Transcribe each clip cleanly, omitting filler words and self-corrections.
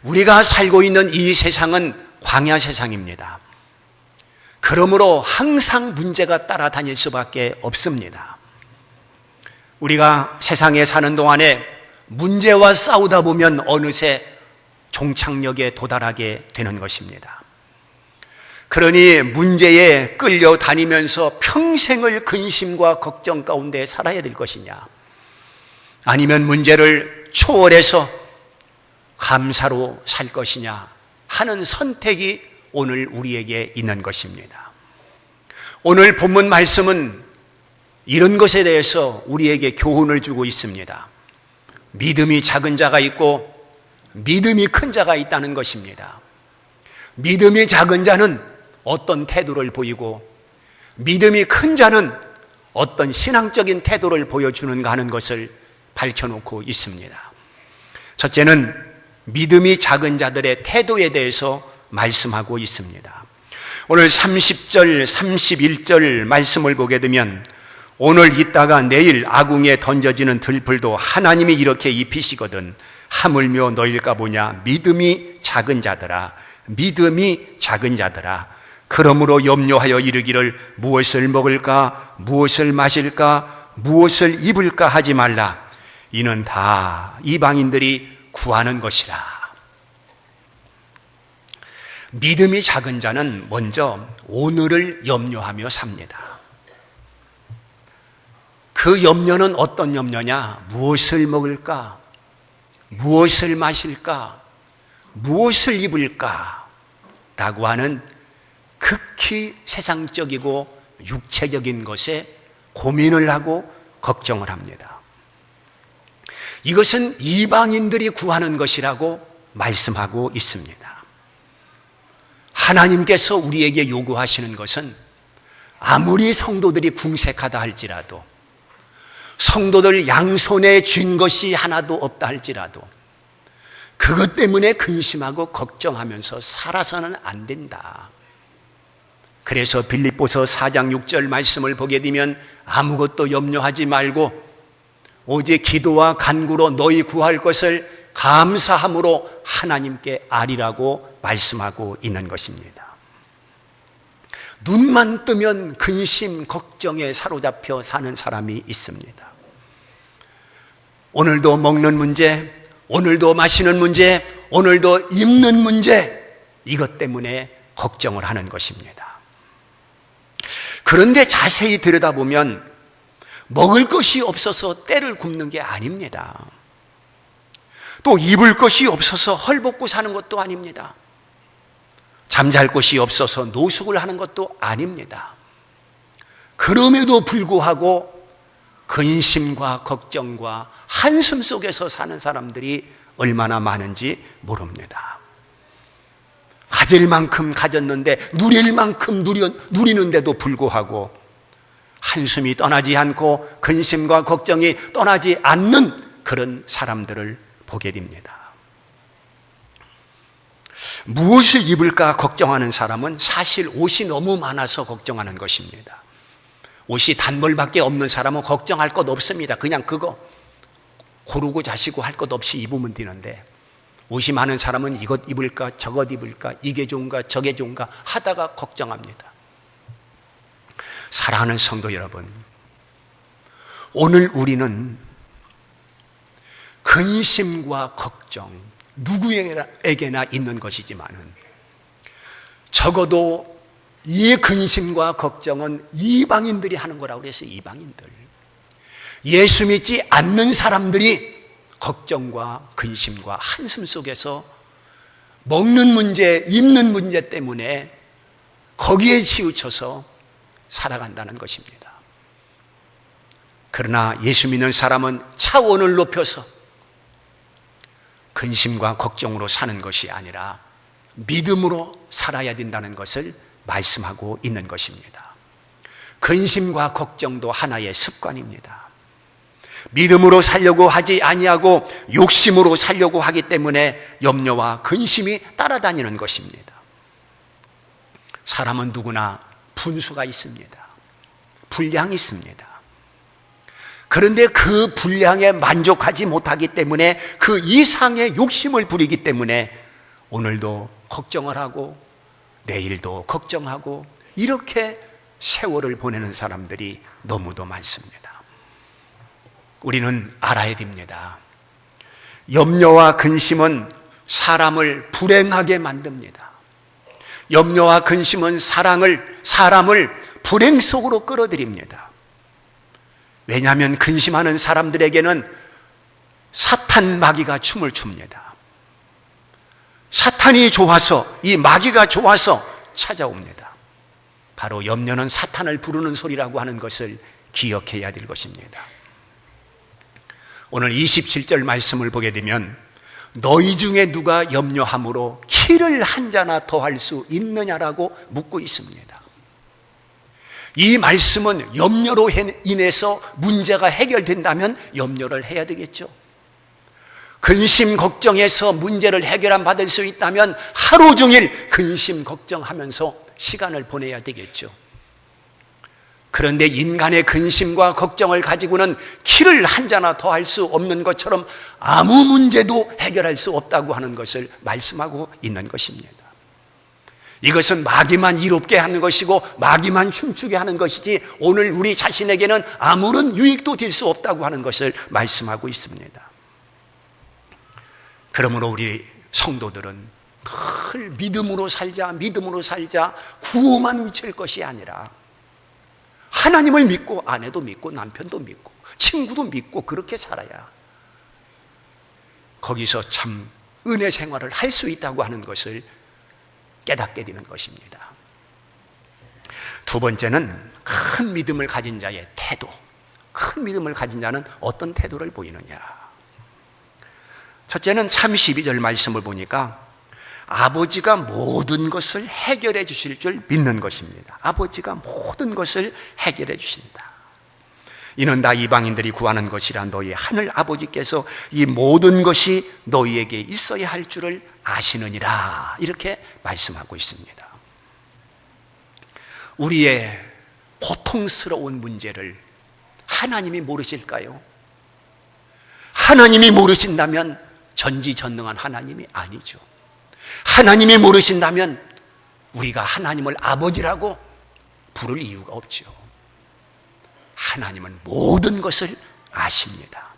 우리가 살고 있는 이 세상은 광야 세상입니다. 그러므로 항상 문제가 따라다닐 수밖에 없습니다. 우리가 세상에 사는 동안에 문제와 싸우다 보면 어느새 종착역에 도달하게 되는 것입니다. 그러니 문제에 끌려다니면서 평생을 근심과 걱정 가운데 살아야 될 것이냐, 아니면 문제를 초월해서 감사로 살 것이냐 하는 선택이 오늘 우리에게 있는 것입니다. 오늘 본문 말씀은 이런 것에 대해서 우리에게 교훈을 주고 있습니다. 믿음이 작은 자가 있고 믿음이 큰 자가 있다는 것입니다. 믿음이 작은 자는 어떤 태도를 보이고 믿음이 큰 자는 어떤 신앙적인 태도를 보여주는가 하는 것을 밝혀놓고 있습니다. 첫째는 믿음이 작은 자들의 태도에 대해서 말씀하고 있습니다. 오늘 30절, 31절 말씀을 보게 되면 오늘 있다가 내일 아궁이에 던져지는 들풀도 하나님이 이렇게 입히시거든 하물며 너희일까 보냐. 믿음이 작은 자들아, 믿음이 작은 자들아, 그러므로 염려하여 이르기를 무엇을 먹을까, 무엇을 마실까, 무엇을 입을까 하지 말라. 이는 다 이방인들이 구하는 것이라. 믿음이 작은 자는 먼저 오늘을 염려하며 삽니다. 그 염려는 어떤 염려냐? 무엇을 먹을까? 무엇을 마실까? 무엇을 입을까? 라고 하는 극히 세상적이고 육체적인 것에 고민을 하고 걱정을 합니다. 이것은 이방인들이 구하는 것이라고 말씀하고 있습니다. 하나님께서 우리에게 요구하시는 것은 아무리 성도들이 궁색하다 할지라도, 성도들 양손에 쥔 것이 하나도 없다 할지라도 그것 때문에 근심하고 걱정하면서 살아서는 안 된다. 그래서 빌립보서 4장 6절 말씀을 보게 되면 아무것도 염려하지 말고 오직 기도와 간구로 너희 구할 것을 감사함으로 하나님께 아리라고 말씀하고 있는 것입니다. 눈만 뜨면 근심, 걱정에 사로잡혀 사는 사람이 있습니다. 오늘도 먹는 문제, 오늘도 마시는 문제, 오늘도 입는 문제, 이것 때문에 걱정을 하는 것입니다. 그런데 자세히 들여다보면 먹을 것이 없어서 때를 굽는 게 아닙니다. 또 입을 것이 없어서 헐벗고 사는 것도 아닙니다. 잠잘 곳이 없어서 노숙을 하는 것도 아닙니다. 그럼에도 불구하고 근심과 걱정과 한숨 속에서 사는 사람들이 얼마나 많은지 모릅니다. 가질 만큼 가졌는데 누릴 만큼 누리는데도 불구하고 한숨이 떠나지 않고 근심과 걱정이 떠나지 않는 그런 사람들을 보게 됩니다. 무엇을 입을까 걱정하는 사람은 사실 옷이 너무 많아서 걱정하는 것입니다. 옷이 단벌밖에 없는 사람은 걱정할 것 없습니다. 그냥 그거 고르고 자시고 할 것 없이 입으면 되는데, 옷이 많은 사람은 이것 입을까 저것 입을까, 이게 좋은가 저게 좋은가 하다가 걱정합니다. 사랑하는 성도 여러분, 오늘 우리는 근심과 걱정, 누구에게나 있는 것이지만은 적어도 이 근심과 걱정은 이방인들이 하는 거라고 그랬어요. 이방인들, 예수 믿지 않는 사람들이 걱정과 근심과 한숨 속에서 먹는 문제, 입는 문제 때문에 거기에 치우쳐서 살아간다는 것입니다. 그러나 예수 믿는 사람은 차원을 높여서 근심과 걱정으로 사는 것이 아니라 믿음으로 살아야 된다는 것을 말씀하고 있는 것입니다. 근심과 걱정도 하나의 습관입니다. 믿음으로 살려고 하지 아니하고 욕심으로 살려고 하기 때문에 염려와 근심이 따라다니는 것입니다. 사람은 누구나 분수가 있습니다. 분량이 있습니다. 그런데 그 분량에 만족하지 못하기 때문에 그 이상의 욕심을 부리기 때문에 오늘도 걱정을 하고 내일도 걱정하고 이렇게 세월을 보내는 사람들이 너무도 많습니다. 우리는 알아야 됩니다. 염려와 근심은 사람을 불행하게 만듭니다. 염려와 근심은 사람을 불행 속으로 끌어들입니다. 왜냐하면 근심하는 사람들에게는 사탄 마귀가 춤을 춥니다. 사탄이 좋아서, 이 마귀가 좋아서 찾아옵니다. 바로 염려는 사탄을 부르는 소리라고 하는 것을 기억해야 될 것입니다. 오늘 27절 말씀을 보게 되면 너희 중에 누가 염려함으로 키를 한 자나 더할 수 있느냐라고 묻고 있습니다. 이 말씀은 염려로 인해서 문제가 해결된다면 염려를 해야 되겠죠. 근심 걱정해서 문제를 해결 받을 수 있다면 하루 종일 근심 걱정하면서 시간을 보내야 되겠죠. 그런데 인간의 근심과 걱정을 가지고는 키를 한 자나 더 할 수 없는 것처럼 아무 문제도 해결할 수 없다고 하는 것을 말씀하고 있는 것입니다. 이것은 마귀만 이롭게 하는 것이고 마귀만 춤추게 하는 것이지 오늘 우리 자신에게는 아무런 유익도 될 수 없다고 하는 것을 말씀하고 있습니다. 그러므로 우리 성도들은 늘 믿음으로 살자, 믿음으로 살자, 구호만 외칠 것이 아니라 하나님을 믿고 아내도 믿고 남편도 믿고 친구도 믿고 그렇게 살아야 거기서 참 은혜 생활을 할 수 있다고 하는 것을 깨닫게 되는 것입니다. 두 번째는 큰 믿음을 가진 자의 태도. 큰 믿음을 가진 자는 어떤 태도를 보이느냐. 첫째는 32절 말씀을 보니까 아버지가 모든 것을 해결해 주실 줄 믿는 것입니다. 아버지가 모든 것을 해결해 주신다. 이는 다 이방인들이 구하는 것이라 너희 하늘 아버지께서 이 모든 것이 너희에게 있어야 할 줄을 아시느니라. 이렇게 말씀하고 있습니다. 우리의 고통스러운 문제를 하나님이 모르실까요? 하나님이 모르신다면 전지전능한 하나님이 아니죠. 하나님이 모르신다면 우리가 하나님을 아버지라고 부를 이유가 없죠. 하나님은 모든 것을 아십니다.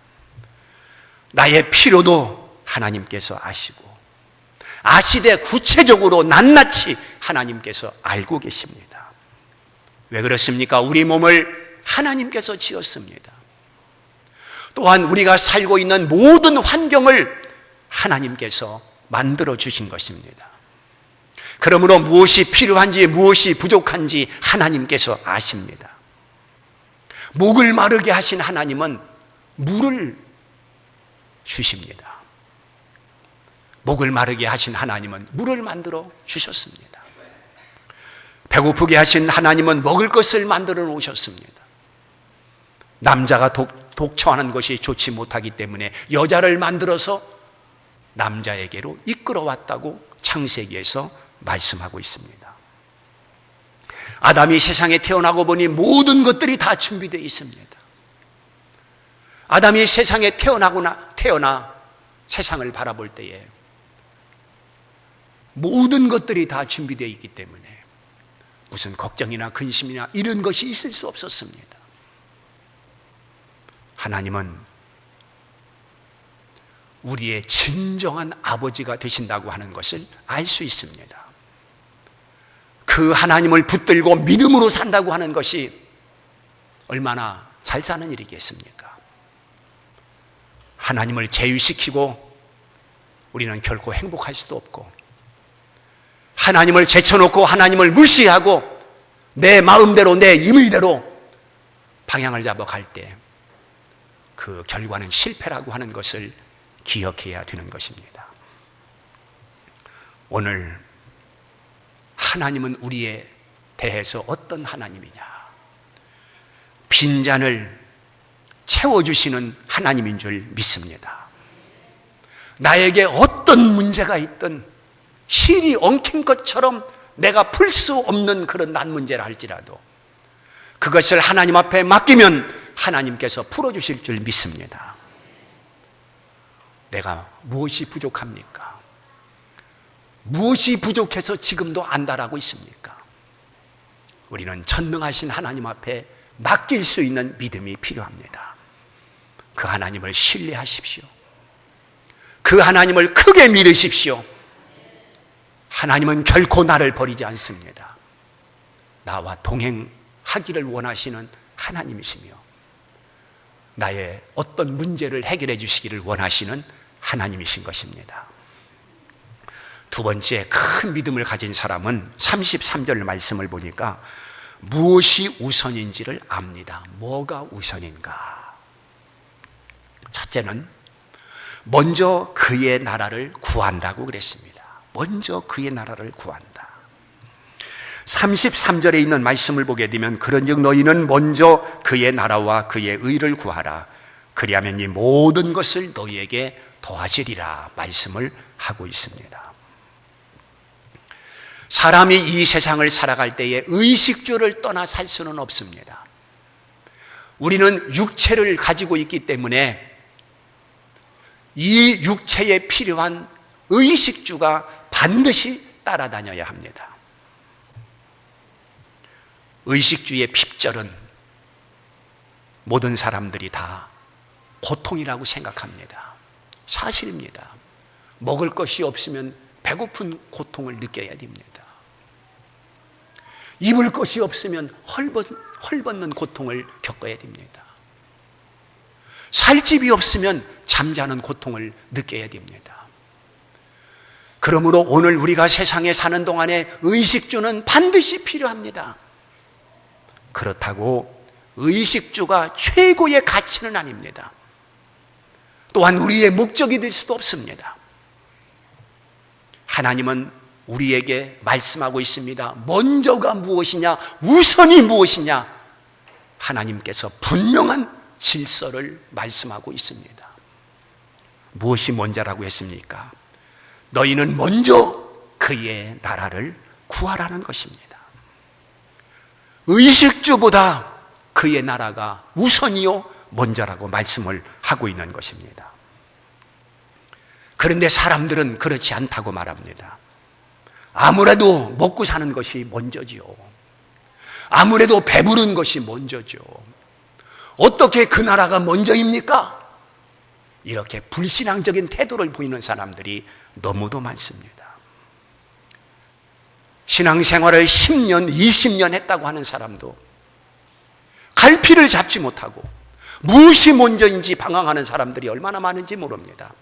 나의 필요도 하나님께서 아시고 아시되 구체적으로 낱낱이 하나님께서 알고 계십니다. 왜 그렇습니까? 우리 몸을 하나님께서 지었습니다. 또한 우리가 살고 있는 모든 환경을 하나님께서 만들어 주신 것입니다. 그러므로 무엇이 필요한지 무엇이 부족한지 하나님께서 아십니다. 목을 마르게 하신 하나님은 물을 주십니다. 목을 마르게 하신 하나님은 물을 만들어 주셨습니다. 배고프게 하신 하나님은 먹을 것을 만들어 놓으셨습니다. 남자가 독처하는 것이 좋지 못하기 때문에 여자를 만들어서 남자에게로 이끌어왔다고 창세기에서 말씀하고 있습니다. 아담이 세상에 태어나고 보니 모든 것들이 다 준비되어 있습니다. 아담이 세상에 태어나 세상을 바라볼 때에 모든 것들이 다 준비되어 있기 때문에 무슨 걱정이나 근심이나 이런 것이 있을 수 없었습니다. 하나님은 우리의 진정한 아버지가 되신다고 하는 것을 알 수 있습니다. 그 하나님을 붙들고 믿음으로 산다고 하는 것이 얼마나 잘 사는 일이겠습니까? 하나님을 제위시키고 우리는 결코 행복할 수도 없고, 하나님을 제쳐놓고 하나님을 무시하고 내 마음대로 내 임의대로 방향을 잡아 갈 때 그 결과는 실패라고 하는 것을 기억해야 되는 것입니다. 오늘 하나님은 우리에 대해서 어떤 하나님이냐? 빈잔을 채워주시는 하나님인 줄 믿습니다. 나에게 어떤 문제가 있든 실이 엉킨 것처럼 내가 풀 수 없는 그런 난 문제라 할지라도 그것을 하나님 앞에 맡기면 하나님께서 풀어주실 줄 믿습니다. 내가 무엇이 부족합니까? 무엇이 부족해서 지금도 안달하고 있습니까? 우리는 전능하신 하나님 앞에 맡길 수 있는 믿음이 필요합니다. 그 하나님을 신뢰하십시오. 그 하나님을 크게 믿으십시오. 하나님은 결코 나를 버리지 않습니다. 나와 동행하기를 원하시는 하나님이시며 나의 어떤 문제를 해결해 주시기를 원하시는 하나님이신 것입니다. 두 번째 큰 믿음을 가진 사람은 33절 말씀을 보니까 무엇이 우선인지를 압니다. 뭐가 우선인가? 첫째는 먼저 그의 나라를 구한다고 그랬습니다. 먼저 그의 나라를 구한다. 33절에 있는 말씀을 보게 되면 그런즉 너희는 먼저 그의 나라와 그의 의를 구하라. 그리하면 이 모든 것을 너희에게 더하시리라 말씀을 하고 있습니다. 사람이 이 세상을 살아갈 때에 의식주를 떠나 살 수는 없습니다. 우리는 육체를 가지고 있기 때문에 이 육체에 필요한 의식주가 반드시 따라다녀야 합니다. 의식주의 핍절은 모든 사람들이 다 고통이라고 생각합니다. 사실입니다. 먹을 것이 없으면 배고픈 고통을 느껴야 됩니다. 입을 것이 없으면 헐벗는 고통을 겪어야 됩니다. 살 집이 없으면 잠자는 고통을 느껴야 됩니다. 그러므로 오늘 우리가 세상에 사는 동안에 의식주는 반드시 필요합니다. 그렇다고 의식주가 최고의 가치는 아닙니다. 또한 우리의 목적이 될 수도 없습니다. 하나님은 우리에게 말씀하고 있습니다. 먼저가 무엇이냐, 우선이 무엇이냐, 하나님께서 분명한 질서를 말씀하고 있습니다. 무엇이 먼저라고 했습니까? 너희는 먼저 그의 나라를 구하라는 것입니다. 의식주보다 그의 나라가 우선이요 먼저라고 말씀을 하고 있는 것입니다. 그런데 사람들은 그렇지 않다고 말합니다. 아무래도 먹고 사는 것이 먼저지요. 아무래도 배부른 것이 먼저죠. 어떻게 그 나라가 먼저입니까? 이렇게 불신앙적인 태도를 보이는 사람들이 너무도 많습니다. 신앙생활을 10년, 20년 했다고 하는 사람도 갈피를 잡지 못하고 무엇이 먼저인지 방황하는 사람들이 얼마나 많은지 모릅니다.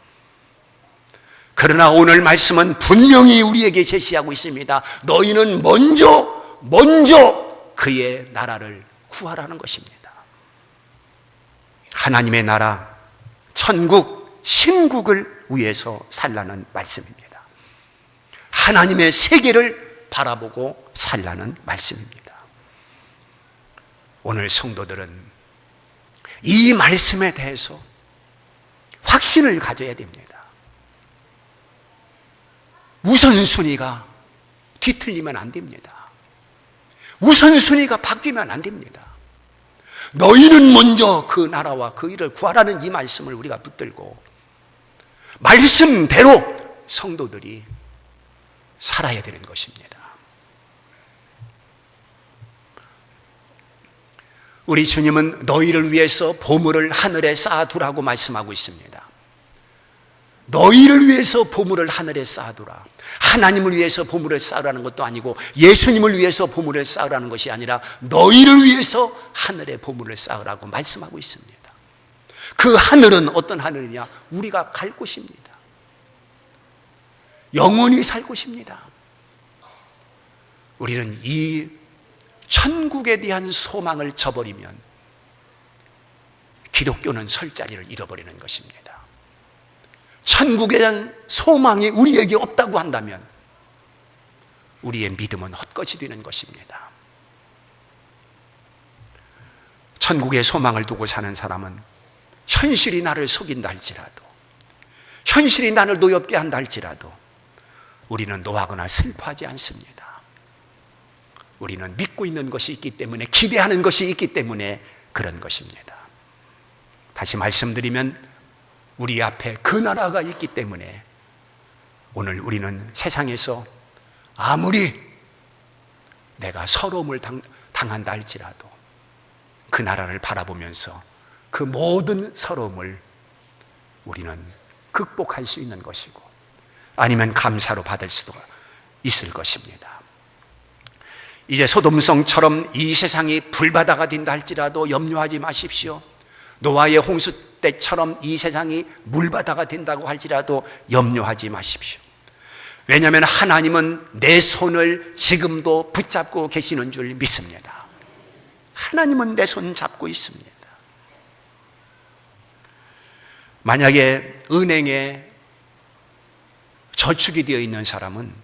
그러나 오늘 말씀은 분명히 우리에게 제시하고 있습니다. 너희는 먼저 그의 나라를 구하라는 것입니다. 하나님의 나라, 천국, 신국을 위해서 살라는 말씀입니다. 하나님의 세계를 바라보고 살라는 말씀입니다. 오늘 성도들은 이 말씀에 대해서 확신을 가져야 됩니다. 우선순위가 뒤틀리면 안 됩니다. 우선순위가 바뀌면 안 됩니다. 너희는 먼저 그 나라와 그 일을 구하라는 이 말씀을 우리가 붙들고 말씀대로 성도들이 살아야 되는 것입니다. 우리 주님은 너희를 위해서 보물을 하늘에 쌓아두라고 말씀하고 있습니다. 너희를 위해서 보물을 하늘에 쌓아두라. 하나님을 위해서 보물을 쌓으라는 것도 아니고 예수님을 위해서 보물을 쌓으라는 것이 아니라 너희를 위해서 하늘에 보물을 쌓으라고 말씀하고 있습니다. 그 하늘은 어떤 하늘이냐? 우리가 갈 곳입니다. 영원히 살 곳입니다. 우리는 이 천국에 대한 소망을 저버리면 기독교는 설 자리를 잃어버리는 것입니다. 천국에 대한 소망이 우리에게 없다고 한다면 우리의 믿음은 헛것이 되는 것입니다. 천국의 소망을 두고 사는 사람은 현실이 나를 속인다 할지라도, 현실이 나를 노엽게 한다 할지라도 우리는 노하거나 슬퍼하지 않습니다. 우리는 믿고 있는 것이 있기 때문에, 기대하는 것이 있기 때문에 그런 것입니다. 다시 말씀드리면 우리 앞에 그 나라가 있기 때문에 오늘 우리는 세상에서 아무리 내가 서러움을 당한다 할지라도 그 나라를 바라보면서 그 모든 서러움을 우리는 극복할 수 있는 것이고, 아니면 감사로 받을 수도 있을 것입니다. 이제 소돔성처럼 이 세상이 불바다가 된다 할지라도 염려하지 마십시오. 노아의 홍수 때처럼 이 세상이 물바다가 된다고 할지라도 염려하지 마십시오. 왜냐하면 하나님은 내 손을 지금도 붙잡고 계시는 줄 믿습니다. 하나님은 내 손 잡고 있습니다. 만약에 은행에 저축이 되어 있는 사람은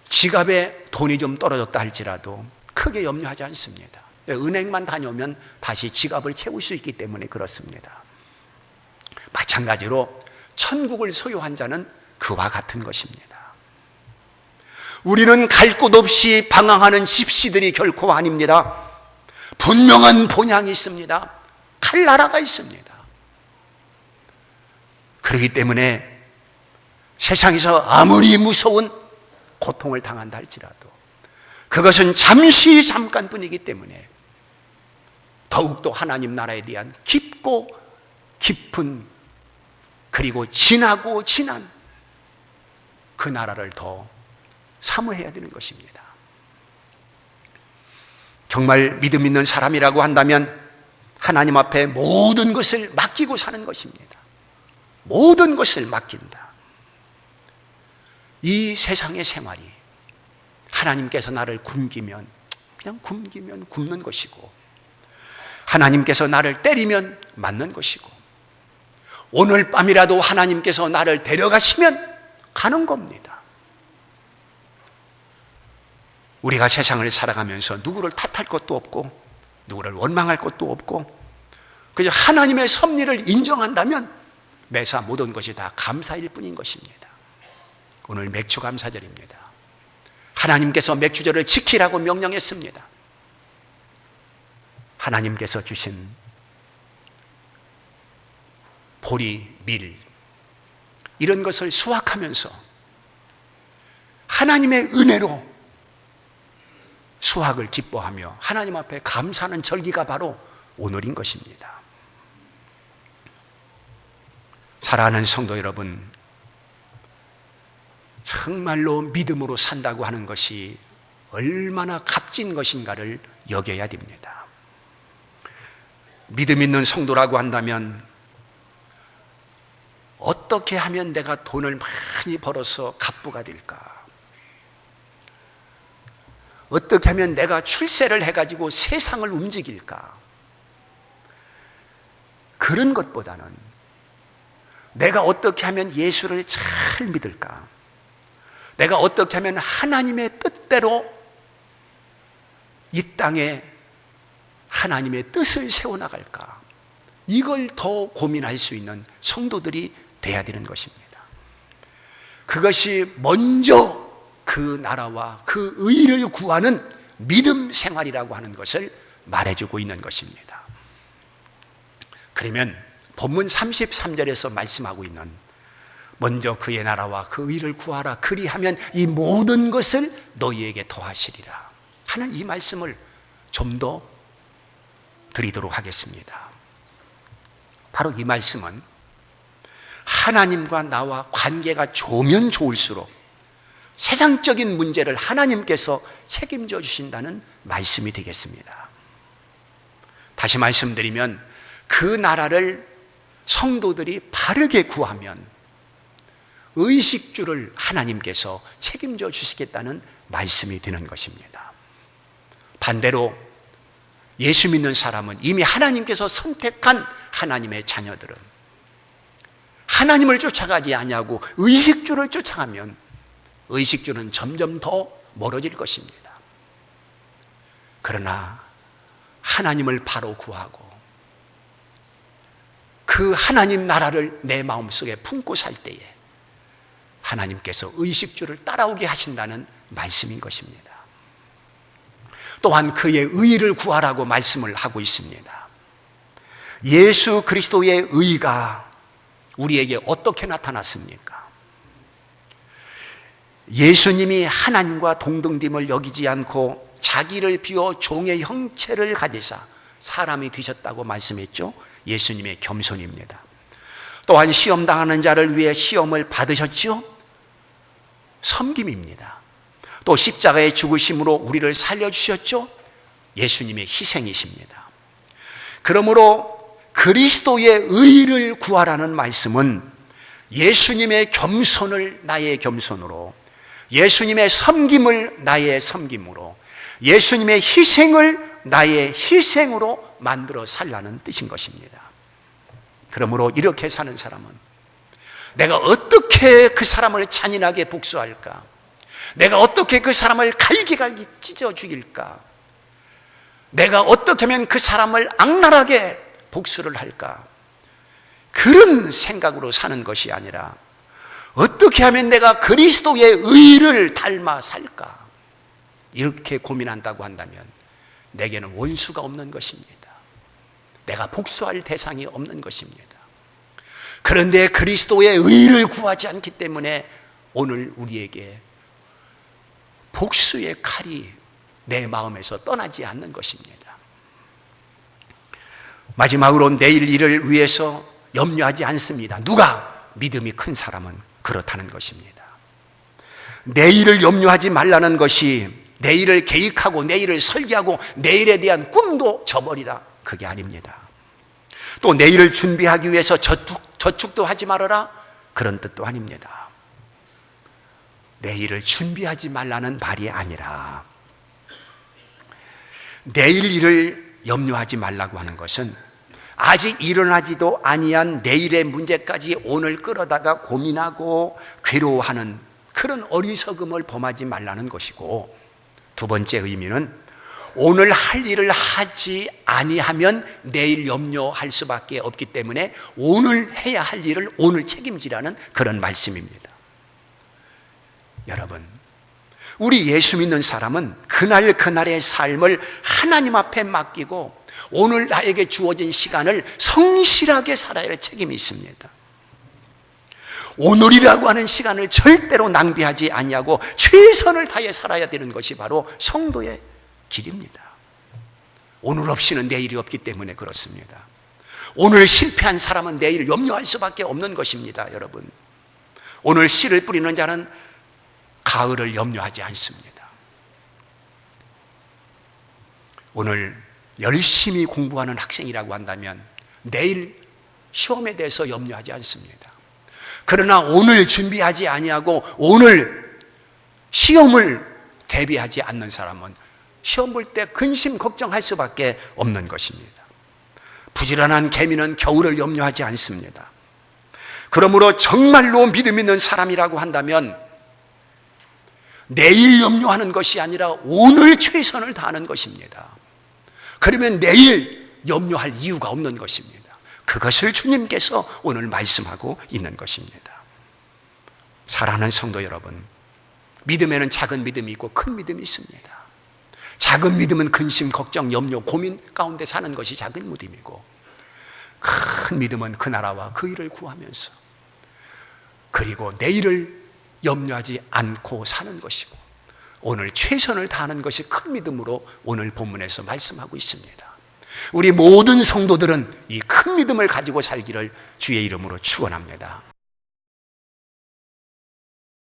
지갑에 돈이 좀 떨어졌다 할지라도 크게 염려하지 않습니다. 은행만 다녀오면 다시 지갑을 채울 수 있기 때문에 그렇습니다. 마찬가지로 천국을 소유한 자는 그와 같은 것입니다. 우리는 갈 곳 없이 방황하는 집시들이 결코 아닙니다. 분명한 본향이 있습니다. 갈 나라가 있습니다. 그렇기 때문에 세상에서 아무리 무서운 고통을 당한다 할지라도 그것은 잠시 잠깐뿐이기 때문에 더욱더 하나님 나라에 대한 깊고 깊은, 그리고 진하고 진한 그 나라를 더 사모해야 되는 것입니다. 정말 믿음 있는 사람이라고 한다면 하나님 앞에 모든 것을 맡기고 사는 것입니다. 모든 것을 맡긴다. 이 세상의 생활이 하나님께서 나를 굶기면 그냥 굶기면 굶는 것이고, 하나님께서 나를 때리면 맞는 것이고, 오늘 밤이라도 하나님께서 나를 데려가시면 가는 겁니다. 우리가 세상을 살아가면서 누구를 탓할 것도 없고 누구를 원망할 것도 없고 그저 하나님의 섭리를 인정한다면 매사 모든 것이 다 감사일 뿐인 것입니다. 오늘 맥주 감사절입니다. 하나님께서 맥주절을 지키라고 명령했습니다. 하나님께서 주신 보리, 밀 이런 것을 수확하면서 하나님의 은혜로 수확을 기뻐하며 하나님 앞에 감사하는 절기가 바로 오늘인 것입니다. 사랑하는 성도 여러분, 정말로 믿음으로 산다고 하는 것이 얼마나 값진 것인가를 여겨야 됩니다. 믿음 있는 성도라고 한다면 어떻게 하면 내가 돈을 많이 벌어서 갑부가 될까? 어떻게 하면 내가 출세를 해가지고 세상을 움직일까? 그런 것보다는 내가 어떻게 하면 예수를 잘 믿을까? 내가 어떻게 하면 하나님의 뜻대로 이 땅에 하나님의 뜻을 세워나갈까? 이걸 더 고민할 수 있는 성도들이 돼야 되는 것입니다. 그것이 먼저 그 나라와 그 의를 구하는 믿음 생활이라고 하는 것을 말해주고 있는 것입니다. 그러면 본문 33절에서 말씀하고 있는 먼저 그의 나라와 그 의를 구하라 그리하면 이 모든 것을 너희에게 더하시리라 하는 이 말씀을 좀 더 드리도록 하겠습니다. 바로 이 말씀은 하나님과 나와 관계가 좋으면 좋을수록 세상적인 문제를 하나님께서 책임져 주신다는 말씀이 되겠습니다. 다시 말씀드리면 그 나라를 성도들이 바르게 구하면 의식주를 하나님께서 책임져 주시겠다는 말씀이 되는 것입니다. 반대로 예수 믿는 사람은 이미 하나님께서 선택한 하나님의 자녀들은 하나님을 쫓아가지 아니하고 의식주를 쫓아가면 의식주는 점점 더 멀어질 것입니다. 그러나 하나님을 바로 구하고 그 하나님 나라를 내 마음속에 품고 살 때에 하나님께서 의식주를 따라오게 하신다는 말씀인 것입니다. 또한 그의 의를 구하라고 말씀을 하고 있습니다. 예수 그리스도의 의가 우리에게 어떻게 나타났습니까? 예수님이 하나님과 동등됨을 여기지 않고 자기를 비워 종의 형체를 가지사 사람이 되셨다고 말씀했죠. 예수님의 겸손입니다. 또한 시험당하는 자를 위해 시험을 받으셨죠. 섬김입니다. 또 십자가의 죽으심으로 우리를 살려주셨죠. 예수님의 희생이십니다. 그러므로 그리스도의 의를 구하라는 말씀은 예수님의 겸손을 나의 겸손으로, 예수님의 섬김을 나의 섬김으로, 예수님의 희생을 나의 희생으로 만들어 살라는 뜻인 것입니다. 그러므로 이렇게 사는 사람은 내가 어떻게 그 사람을 잔인하게 복수할까? 내가 어떻게 그 사람을 갈기갈기 찢어 죽일까? 내가 어떻게 하면 그 사람을 악랄하게 복수를 할까? 그런 생각으로 사는 것이 아니라 어떻게 하면 내가 그리스도의 의를 닮아 살까? 이렇게 고민한다고 한다면 내게는 원수가 없는 것입니다. 내가 복수할 대상이 없는 것입니다. 그런데 그리스도의 의를 구하지 않기 때문에 오늘 우리에게 복수의 칼이 내 마음에서 떠나지 않는 것입니다. 마지막으로 내일 일을 위해서 염려하지 않습니다. 누가? 믿음이 큰 사람은 그렇다는 것입니다. 내일을 염려하지 말라는 것이 내일을 계획하고 내일을 설계하고 내일에 대한 꿈도 저버리라, 그게 아닙니다. 또 내일을 준비하기 위해서 저축도 하지 말아라, 그런 뜻도 아닙니다. 내일을 준비하지 말라는 말이 아니라 내일 일을 염려하지 말라고 하는 것은 아직 일어나지도 아니한 내일의 문제까지 오늘 끌어다가 고민하고 괴로워하는 그런 어리석음을 범하지 말라는 것이고, 두 번째 의미는 오늘 할 일을 하지 아니하면 내일 염려할 수밖에 없기 때문에 오늘 해야 할 일을 오늘 책임지라는 그런 말씀입니다. 여러분, 우리 예수 믿는 사람은 그날 그날의 삶을 하나님 앞에 맡기고 오늘 나에게 주어진 시간을 성실하게 살아야 할 책임이 있습니다. 오늘이라고 하는 시간을 절대로 낭비하지 아니하고 최선을 다해 살아야 되는 것이 바로 성도의 길입니다. 오늘 없이는 내일이 없기 때문에 그렇습니다. 오늘 실패한 사람은 내일 염려할 수밖에 없는 것입니다. 여러분, 오늘 씨를 뿌리는 자는 가을을 염려하지 않습니다. 오늘 열심히 공부하는 학생이라고 한다면 내일 시험에 대해서 염려하지 않습니다. 그러나 오늘 준비하지 아니하고 오늘 시험을 대비하지 않는 사람은 시험 볼 때 근심 걱정할 수밖에 없는 것입니다. 부지런한 개미는 겨울을 염려하지 않습니다. 그러므로 정말로 믿음 있는 사람이라고 한다면 내일 염려하는 것이 아니라 오늘 최선을 다하는 것입니다. 그러면 내일 염려할 이유가 없는 것입니다. 그것을 주님께서 오늘 말씀하고 있는 것입니다. 사랑하는 성도 여러분, 믿음에는 작은 믿음이 있고 큰 믿음이 있습니다. 작은 믿음은 근심, 걱정, 염려, 고민 가운데 사는 것이 작은 믿음이고, 큰 믿음은 그 나라와 그 일을 구하면서 그리고 내일을 염려하지 않고 사는 것이고 오늘 최선을 다하는 것이 큰 믿음으로 오늘 본문에서 말씀하고 있습니다. 우리 모든 성도들은 이 큰 믿음을 가지고 살기를 주의 이름으로 축원합니다.